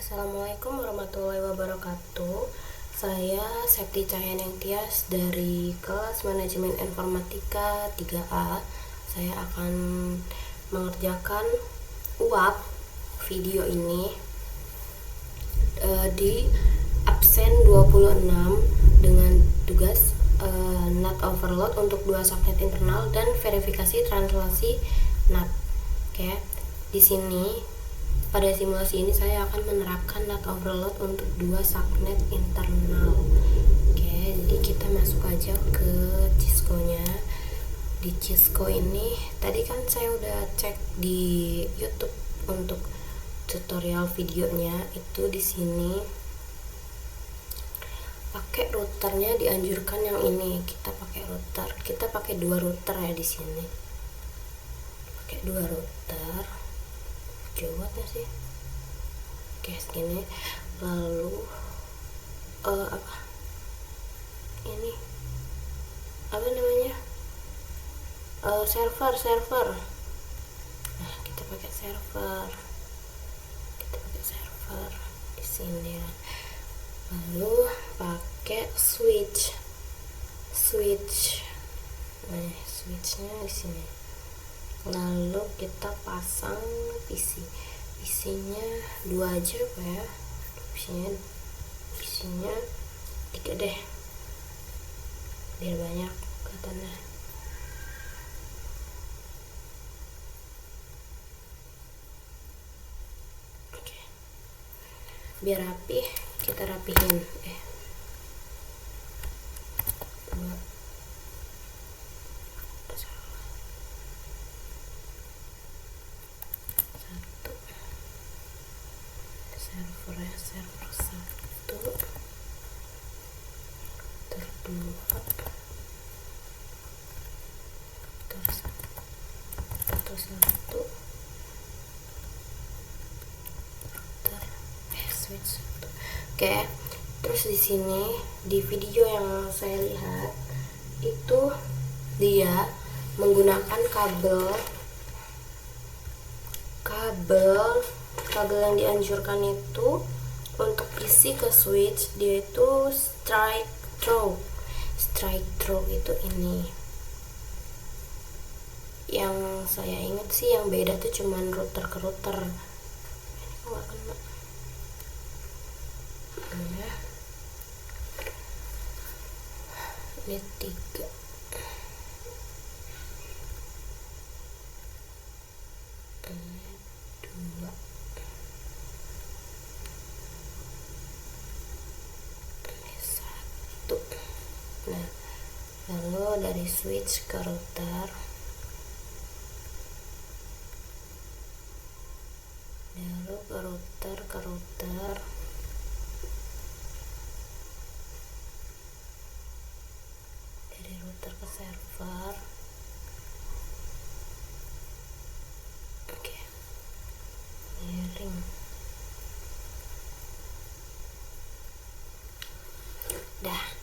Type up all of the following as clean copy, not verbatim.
Assalamualaikum warahmatullahi wabarakatuh. Saya Septi Cahyaneng Tias dari kelas Manajemen Informatika 3A. Saya akan mengerjakan UAP video ini di absen 26 dengan tugas NAT overload untuk 2 subnet internal dan verifikasi translasi NAT. Oke, di sini pada simulasi ini saya akan menerapkan NAT overload untuk 2 subnet internal. Oke, jadi kita masuk aja ke Cisco-nya. Di Cisco ini tadi kan saya udah cek di YouTube untuk tutorial videonya, itu di sini pakai routernya dianjurkan yang ini. Kita pakai router, kita pakai 2 router ya di sini. Pakai 2 router. Jawab ya sih. Oke, segini. Lalu apa ini, apa namanya, server. Nah, kita pakai server di sini. Lalu pakai switch. Nah, switchnya di sini. Lalu kita pasang PC-nya 2 aja apa ya, PC-nya 3 deh biar banyak kelihatannya. Oke, biar rapi kita rapihin. Server 1, router 2, router 1, switch 1. Oke, terus di sini di video yang saya lihat itu dia menggunakan kabel yang dianjurkan itu untuk PC ke switch, dia itu straight through itu ini. Yang saya ingat sih yang beda tuh cuman router ke router. Ini kok gak kena. Ini 3. Nah, lalu dari switch ke router, lalu ke router, dari router ke server. Oke, miring. Dah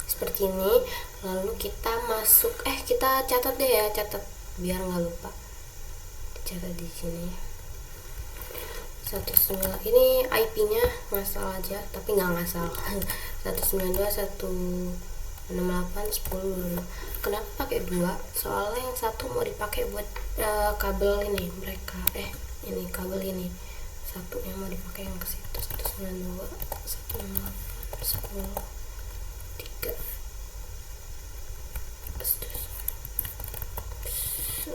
seperti ini. Lalu kita masuk, kita catat deh ya, catat biar nggak lupa. Catat di sini 19, ini IP-nya ngasal aja tapi nggak ngasal. 192.168.10. Kenapa pakai 2? Soalnya yang satu mau dipakai buat kabel ini mereka, ini kabel ini satunya mau dipakai yang ke situ. 192.168.10.3.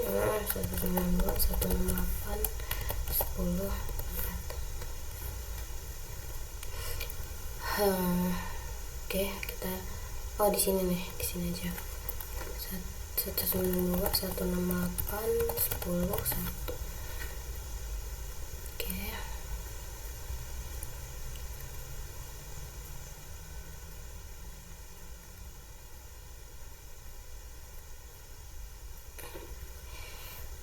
192.168.10. Oke, kita di sini nih, di sini aja. 192.168.10.1. Oke.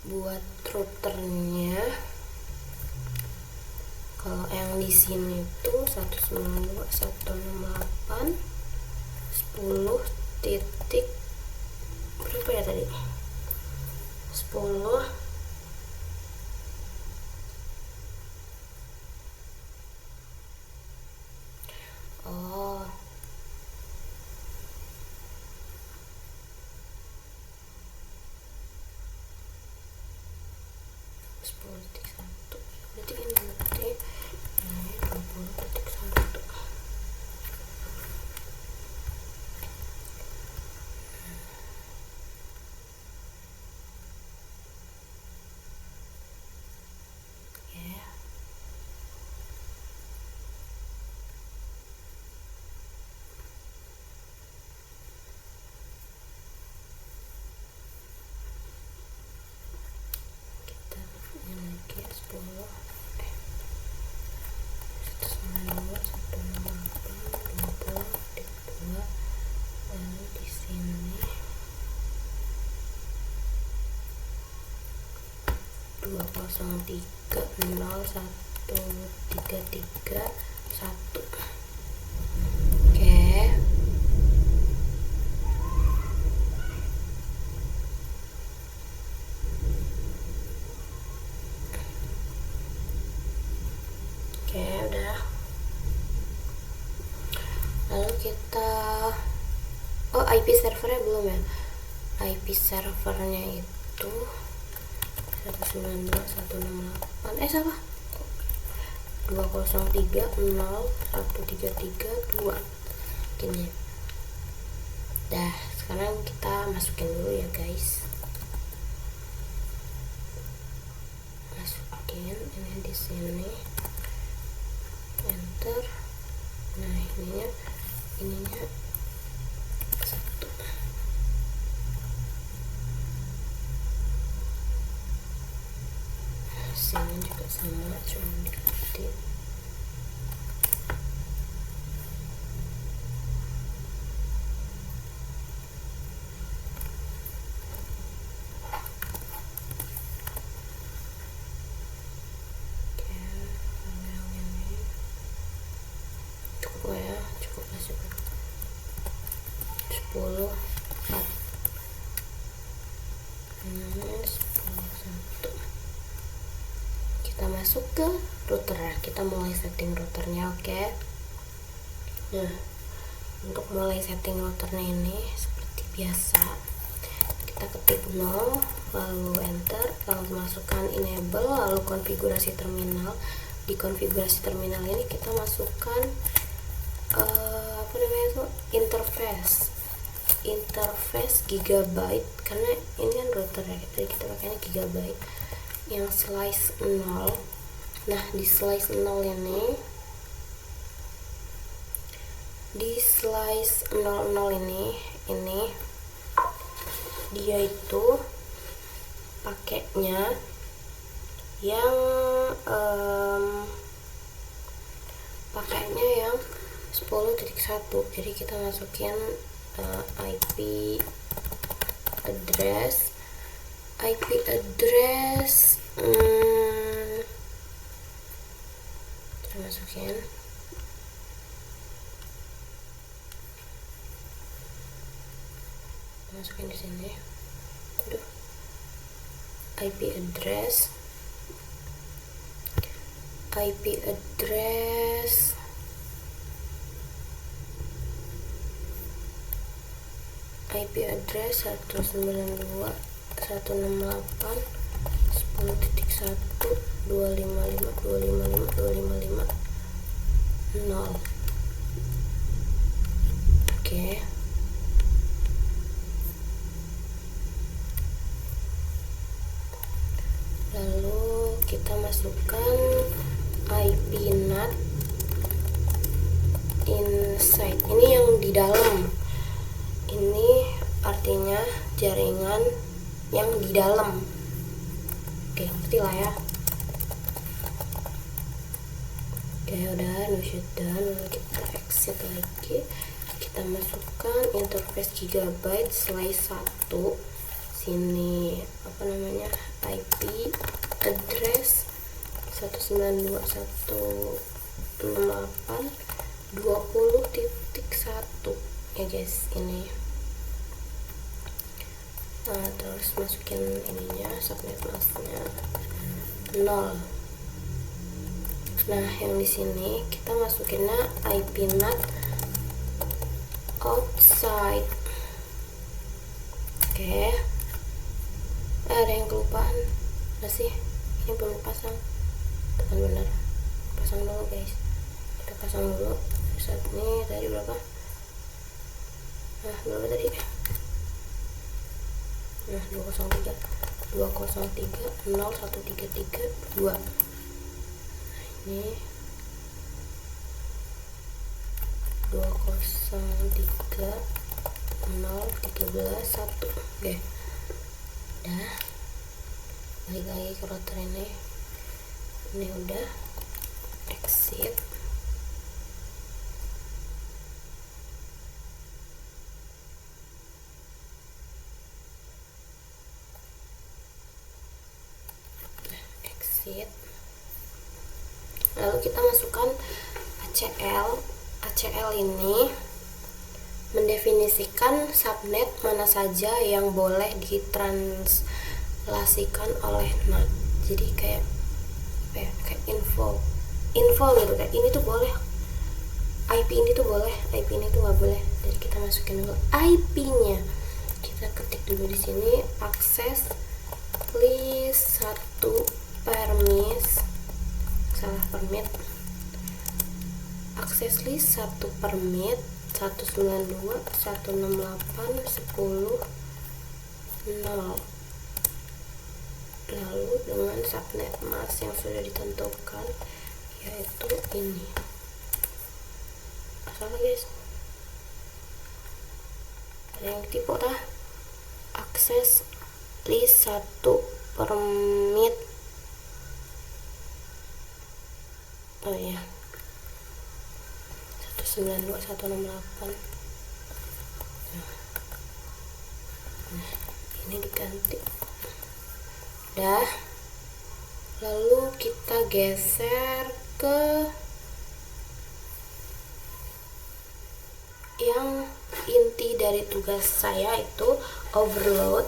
Buat routernya, kalau yang di sini tuh 192.168.10 titik berapa ya tadi, 10 203013331. Oke. Oke, udah. Lalu kita IP servernya belum ya. IP servernya itu 192.168 salah, 203.013332 gini. Dah, sekarang kita masukin dulu ya guys. Masukin ini di sini, enter. Nah, ininya satu. Sini juga sama, cuma diganti. Cukup lah 10 4 10 1. Kita masuk ke router, kita mulai setting routernya. Oke. Nah, untuk mulai setting routernya ini seperti biasa, kita ketik 0 lalu enter, lalu masukkan enable, lalu konfigurasi terminal. Di konfigurasi terminal ini kita masukkan interface gigabyte, karena ini kan router ya, jadi kita pakainya gigabyte yang slice 0. Nah, di slice 0 ini, di slice 00 ini dia itu pakainya yang 10.1. jadi kita masukin IP address kita masukin di sini. IP address IP address 192.168.10.1.255.255.255.255.0. Oke. Lalu kita masukkan IP NAT inside. Ini yang di dalam. Ini artinya jaringan yang di dalam. Oke, ngerti lah ya. Oke, udah, no shutdown. Lalu kita exit lagi. Kita masukkan interface gigabyte slice 1. Sini IP address 192.168.20.1 ya guys, ini. Nah, terus masukin ininya, subnet masknya 0. Nah, yang di sini kita masukinnya IP NAT outside. Oke. Ada yang kelupaan nggak sih? Ini belum pasang. Tekan benar. Pasang dulu guys. Kita pasang dulu. Saat ini tadi berapa? Nah, berapa tadi? Nah, 203.0.133.2. Ini 203.0.13.1. Oke. Udah. Balik lagi ke router ini. Ini udah. Exit. lalu kita masukkan ACL. ACL ini mendefinisikan subnet mana saja yang boleh ditranslasikan oleh NAT. Jadi kayak info gitu, kayak ini tuh boleh, IP ini tuh boleh, IP ini tuh nggak boleh. Jadi kita masukin dulu IP-nya. Kita ketik dulu di sini akses list 1 permit akses list 1 permit 192.168.10.0, lalu dengan subnet mask yang sudah ditentukan, yaitu ini. Salah guys, ada yang tipe dah. Akses list 1 permit, oh iya, 192.168. Nah, ini diganti. Dah, lalu kita geser ke yang inti dari tugas saya, itu overload,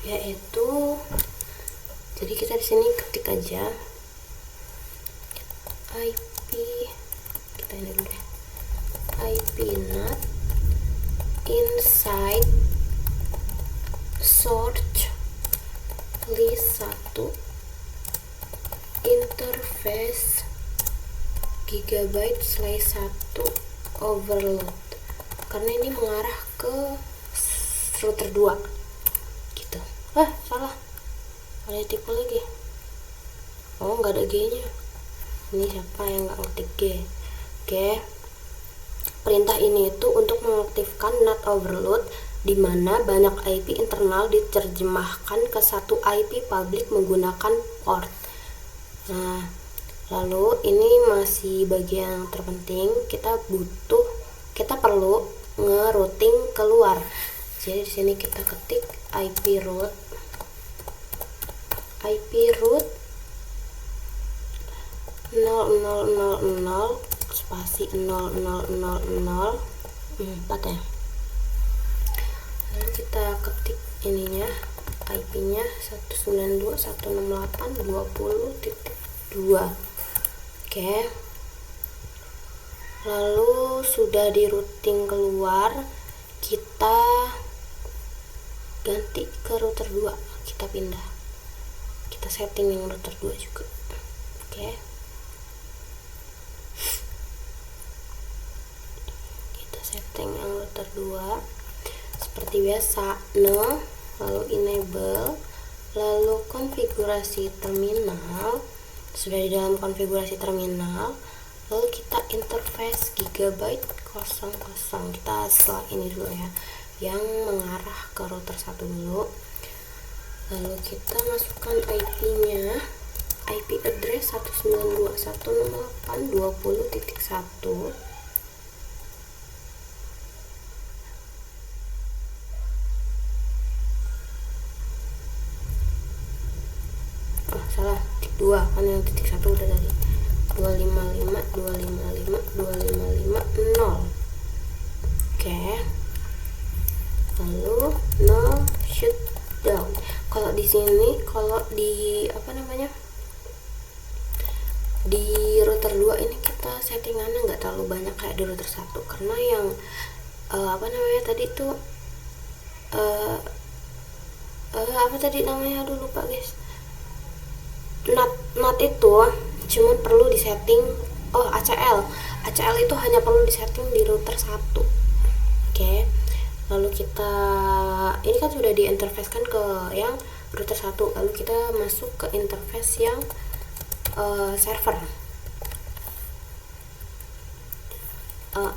yaitu jadi kita di sini ketik aja IP, kita ini dulu deh, IP NAT inside search list 1 interface GB/1 overload, karena ini mengarah ke router 2 gitu. Salah, ada tipe lagi. Oh, nggak ada G nya. Ini siapa yang nggak ngetik G? Oke, perintah ini itu untuk mengaktifkan NAT overload, di mana banyak IP internal diterjemahkan ke satu IP public menggunakan port. Nah, lalu ini masih bagian yang terpenting, kita perlu nge-routing keluar. Jadi di sini kita ketik IP root spasi 0000 4 ya. Lalu kita ketik ininya, IP-nya 192.168.20.2. Oke. Lalu sudah di routing keluar, kita ganti ke router 2. Kita pindah. Kita setting yang router 2 juga. Oke. Kita setting yang router 2 seperti biasa, lalu enable, lalu konfigurasi terminal. Sudah di dalam konfigurasi terminal, lalu kita interface GB/00. Kita setelah ini dulu ya, yang mengarah ke router 1 dulu. Lalu kita masukkan IP-nya, IP address 192.168.20.1. Salah, titik 2 kan, yang titik 1 udah tadi. 255.255.255.0. Oke. Lalu no shutdown. Kalau di sini, kalau di di router 2 ini kita settingannya nggak terlalu banyak kayak di router 1, karena yang tadi tuh apa tadi namanya, aduh lupa guys. NAT itu cuma perlu disetting, ACL itu hanya perlu disetting di router 1. Oke. Lalu kita ini kan sudah diinterface kan ke yang router 1, lalu kita masuk ke interface yang server.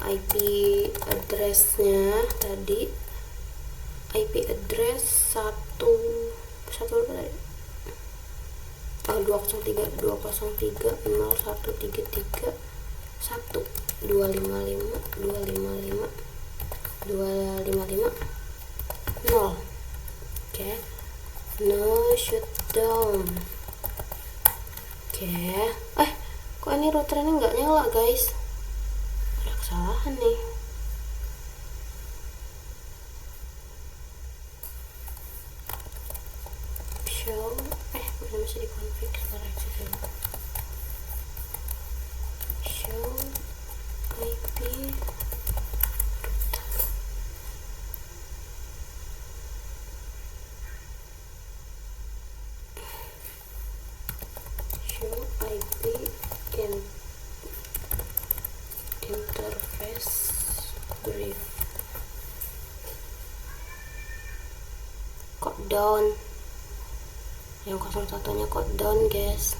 IP address-nya tadi, IP address 255.255.255.0. Oke. No shutdown. Oke. Kok Kok ini routernya nggak nyala guys? Ada kesalahan nih. Show masih di config show IP in interface brief kok down, yang 01 nya kok down guys,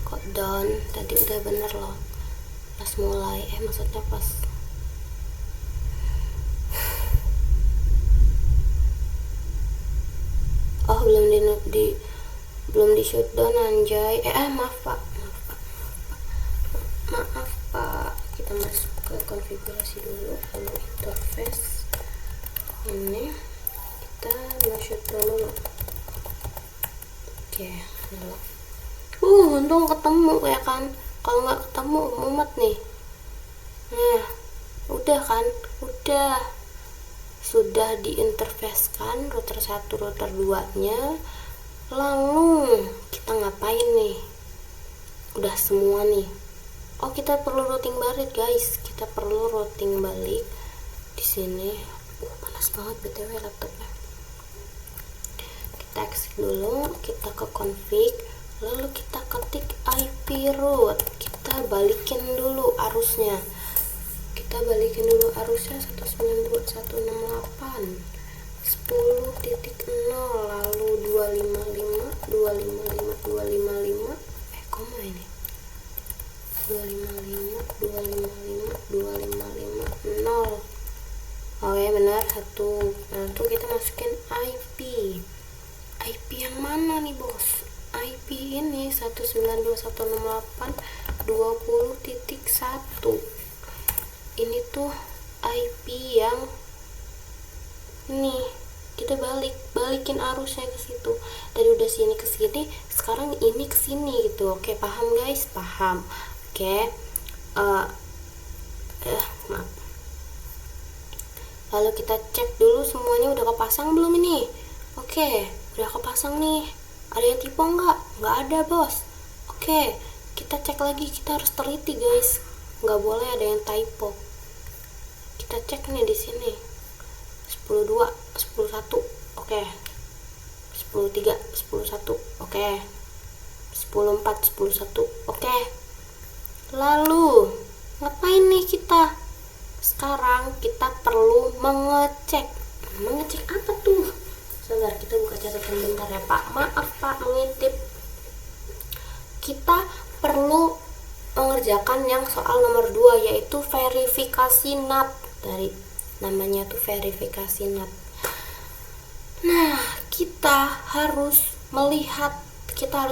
kok down. Tadi udah bener loh pas mulai, maksudnya pas belum di shutdown anjay. Maaf pak, kita masuk ke konfigurasi dulu, lalu interface ini kita shutdown dulu. Oke, nyala. Untung ketemu ya kan, kalau nggak ketemu mumet nih. Nah udah kan, sudah diinterfacekan router 1 router 2 nya. Lalu kita ngapain nih? Udah semua nih. Kita perlu routing balik guys, kita perlu routing balik di sini. Panas banget btw laptopnya. Kita exit dulu, kita ke config, lalu kita ketik IP root, kita balikin dulu arusnya. 192.168 10.0 lalu 255 koma ini 255 0. Benar satu. Nah tuh kita masukin IP yang mana nih bos? IP ini 192.168.20.1. ini tuh IP yang ini. Kita balikin arusnya ke situ. Dari udah sini ke sini, sekarang ini ke sini gitu. Oke, paham guys? Paham. Oke. Maaf. Lalu kita cek dulu semuanya udah kepasang belum ini. Oke, udah kepasang nih. Ada yang typo nggak? Nggak ada bos. Oke, kita cek lagi. Kita harus teliti guys. Nggak boleh ada yang typo. Kita cek nih di sini. 10.2, 10.1, oke. 10.3, 10.1, oke. 10.4, 10.1, oke. Lalu ngapain nih kita? Sekarang kita perlu mengecek apa tuh? Sebentar, kita buka catatan bentar ya pak. Maaf pak, mengintip. Kita perlu mengerjakan yang soal nomor 2, yaitu verifikasi NAT. Dari namanya tuh verifikasi NAT. Nah, kita harus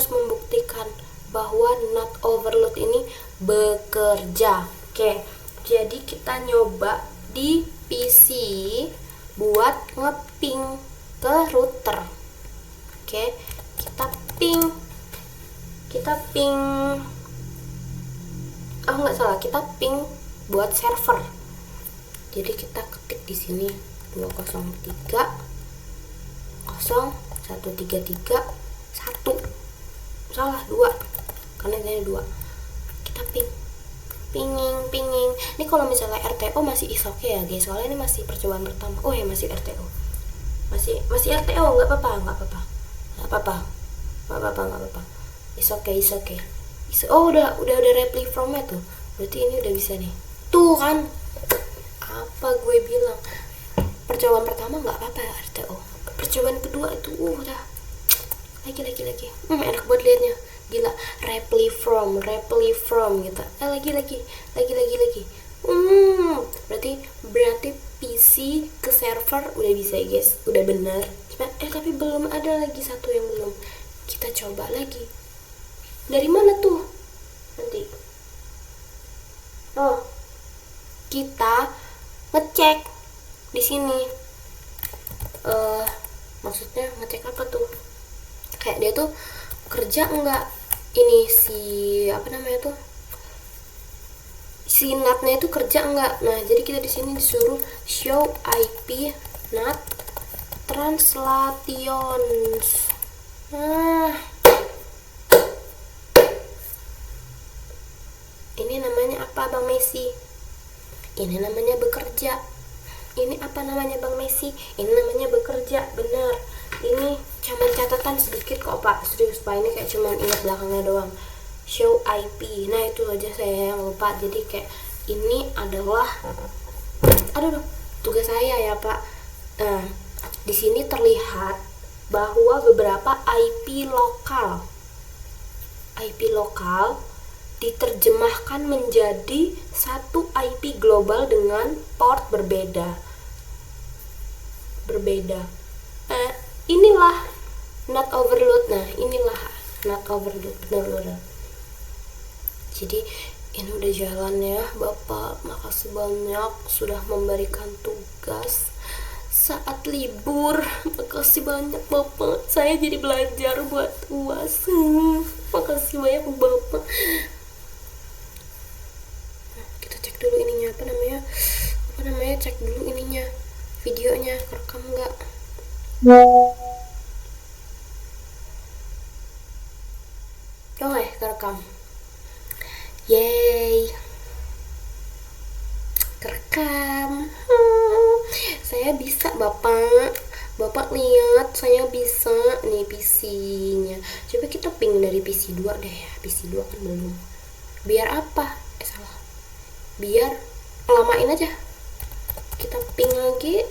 membuktikan bahwa NAT overload ini bekerja. Oke, jadi kita nyoba di PC buat ngeping ke router. Oke, kita ping kita ping buat server. Jadi kita ketik di sini 203.0.133.1. Salah 2. Karena ini 2. Kita pinging. Ini kalau misalnya RTO masih oke ya guys. Soalnya ini masih percobaan pertama. Masih RTO. Masih RTO, enggak apa-apa. Is okay. Udah reply from-nya tuh. Berarti ini udah bisa nih. Tuh kan. Apa gue bilang, percobaan pertama nggak apa-apa ya RTO, percobaan kedua itu udah lagi enak buat liatnya, gila. reply from gitu, lagi berarti PC ke server udah bisa ya guys, udah bener. Tapi belum ada lagi satu yang belum. Kita coba lagi. Dari mana tuh nanti? Kita ngecek di sini. Maksudnya ngecek apa tuh? kayak dia tuh kerja enggak, ini si apa namanya tuh, si NAT-nya itu kerja enggak. Nah, jadi kita di sini disuruh show IP NAT translations. Nah, ini namanya apa Bang Messi? Ini namanya bekerja. Ini apa namanya Bang Messi? Ini namanya bekerja, bener. Ini cuma catatan sedikit kok Pak, serius Pak, ini kayak cuman ingat belakangnya doang. Show IP, nah itu aja saya yang lupa. Jadi kayak ini adalah, aduh, tugas saya ya Pak. Nah, di sini terlihat bahwa beberapa IP lokal diterjemahkan menjadi satu IP global dengan port berbeda. Inilah NAT overload. Nah, inilah NAT overload, benar-benar. Jadi ini udah jalan ya Bapak, makasih banyak sudah memberikan tugas saat libur. Makasih banyak Bapak, saya jadi belajar buat UAS. Makasih banyak Bapak. Nah, kita cek dulu ininya, apa namanya, cek dulu ininya, videonya kerekam nggak. Kerekam. Yeay, kerekam. Saya bisa Bapak lihat, saya bisa nih PC-nya. Coba kita ping dari PC 2 deh. PC 2 kan belum. Biar apa? Salah. Biar lamain aja. Kita ping lagi.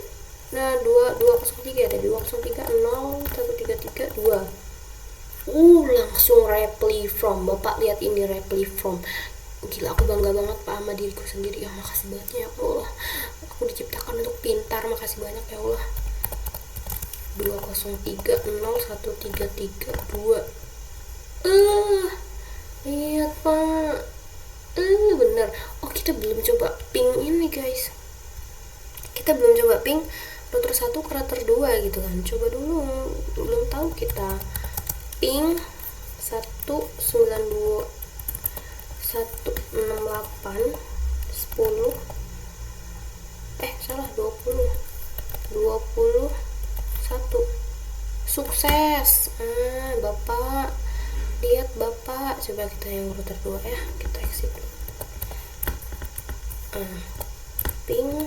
Nah, 203 ada 203 0 133 2. Langsung reply from. Bapak lihat ini reply from. Gila, aku bangga banget Pak sama diriku sendiri. Ya makasih banyak ya Allah, aku diciptakan untuk pintar. Makasih banyak ya Allah. 203 0 133 2. Lihat Pak, bener. Oh, kita belum coba ping ini guys. Kita belum coba ping router 1 ke router 2 gitu kan. Coba dulu, belum tahu kita. Ping 192 168 10 salah 21 sukses. Bapak lihat Bapak, coba kita yang router 2 ya, kita exit dulu. Ping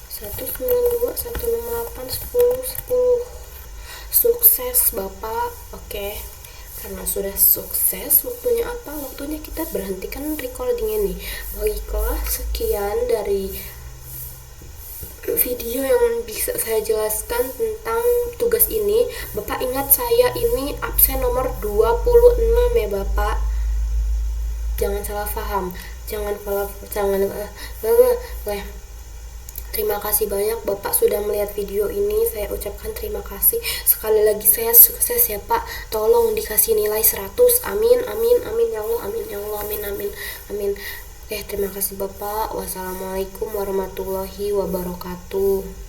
192 168 10 10 sukses Bapak. Oke, karena sudah sukses, waktunya apa? Waktunya kita berhentikan recording ini. Baiklah, sekian dari video yang bisa saya jelaskan tentang tugas ini. Bapak ingat, saya ini absen nomor 26 ya Bapak. Jangan salah paham. Terima kasih banyak Bapak sudah melihat video ini. Saya ucapkan terima kasih. Sekali lagi saya sukses ya Pak. Tolong dikasih nilai 100. Amin, amin, amin ya Allah, amin ya Allah, amin, amin, amin. Terima kasih Bapak. Wassalamualaikum warahmatullahi wabarakatuh.